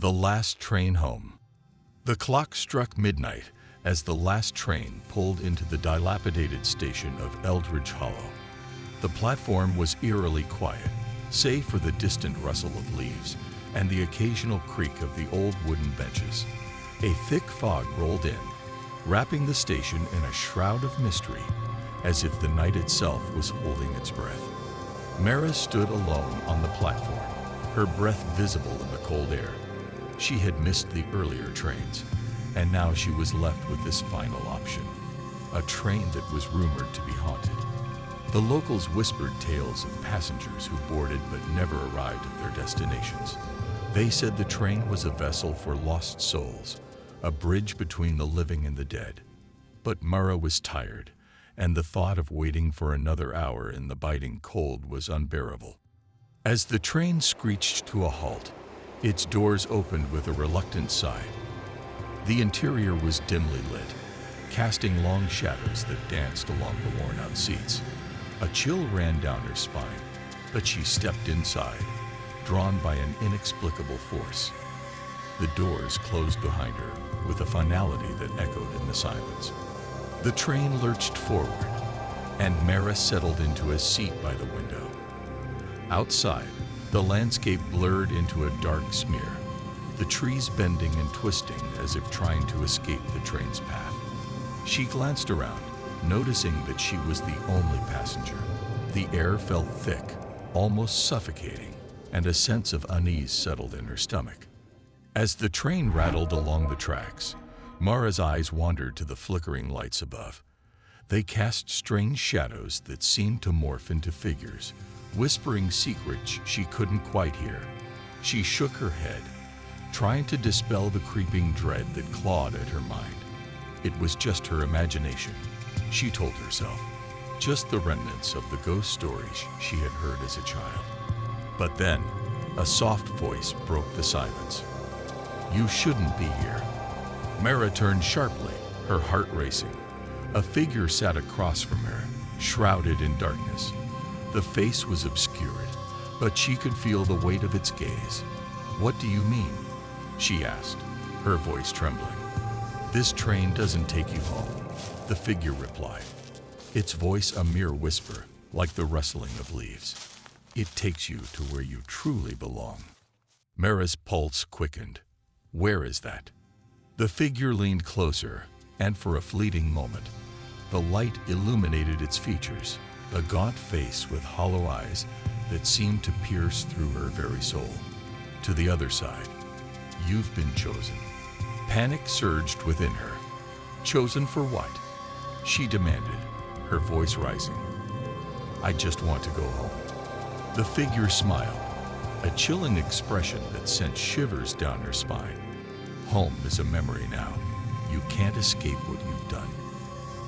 The last train home. The clock struck midnight as the last train pulled into the dilapidated station of Eldridge Hollow. The platform was eerily quiet, save for the distant rustle of leaves and the occasional creak of the old wooden benches. A thick fog rolled in, wrapping the station in a shroud of mystery, as if the night itself was holding its breath. Mera stood alone on the platform, her breath visible in the cold air. She had missed the earlier trains, and now she was left with this final option, a train that was rumored to be haunted. The locals whispered tales of passengers who boarded but never arrived at their destinations. They said the train was a vessel for lost souls, a bridge between the living and the dead. But Mera was tired, and the thought of waiting for another hour in the biting cold was unbearable. As the train screeched to a halt, its doors opened with a reluctant sigh. The interior was dimly lit, casting long shadows that danced along the worn-out seats. A chill ran down her spine, but she stepped inside, drawn by an inexplicable force. The doors closed behind her with a finality that echoed in the silence. The train lurched forward, and Mera settled into a seat by the window. Outside, the landscape blurred into a dark smear, the trees bending and twisting as if trying to escape the train's path. She glanced around, noticing that she was the only passenger. The air felt thick, almost suffocating, and a sense of unease settled in her stomach. As the train rattled along the tracks, Mara's eyes wandered to the flickering lights above. They cast strange shadows that seemed to morph into figures, whispering secrets she couldn't quite hear. She shook her head, trying to dispel the creeping dread that clawed at her mind. It was just her imagination, she told herself, just the remnants of the ghost stories she had heard as a child. But then, a soft voice broke the silence. "You shouldn't be here." Mera turned sharply, her heart racing. A figure sat across from her, shrouded in darkness. The face was obscured, but she could feel the weight of its gaze. "What do you mean?" she asked, her voice trembling. "This train doesn't take you home," the figure replied, its voice a mere whisper, like the rustling of leaves. "It takes you to where you truly belong." Mera's pulse quickened. "Where is that?" The figure leaned closer, and for a fleeting moment, the light illuminated its features, a gaunt face with hollow eyes that seemed to pierce through her very soul. "To the other side. You've been chosen." Panic surged within her. "Chosen for what?" she demanded, her voice rising. "I just want to go home." The figure smiled, a chilling expression that sent shivers down her spine. "Home is a memory now. You can't escape what you've done."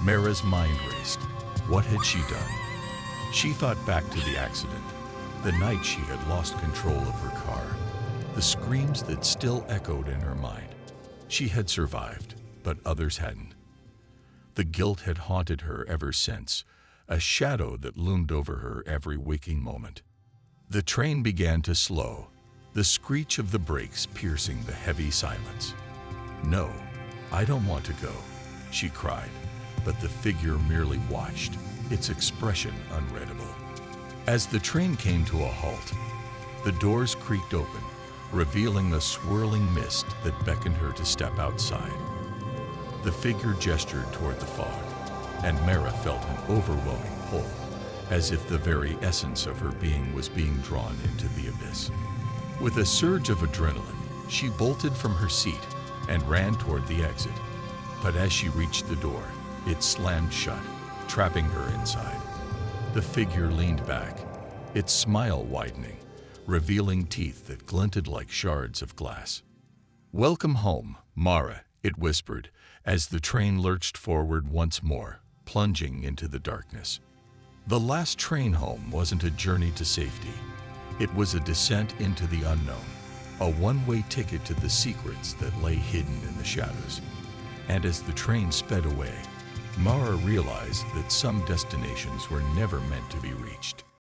Mera's mind raced. What had she done? She thought back to the accident, the night she had lost control of her car, the screams that still echoed in her mind. She had survived, but others hadn't. The guilt had haunted her ever since, a shadow that loomed over her every waking moment. The train began to slow, the screech of the brakes piercing the heavy silence. "No, I don't want to go," she cried, but the figure merely watched, its expression unreadable. As the train came to a halt, the doors creaked open, revealing a swirling mist that beckoned her to step outside. The figure gestured toward the fog, and Mera felt an overwhelming pull, as if the very essence of her being was being drawn into the abyss. With a surge of adrenaline, she bolted from her seat and ran toward the exit. But as she reached the door, it slammed shut, trapping her inside. The figure leaned back, its smile widening, revealing teeth that glinted like shards of glass. "Welcome home, Mera," it whispered, as the train lurched forward once more, plunging into the darkness. The last train home wasn't a journey to safety. It was a descent into the unknown, a one-way ticket to the secrets that lay hidden in the shadows. And as the train sped away, Mera realized that some destinations were never meant to be reached.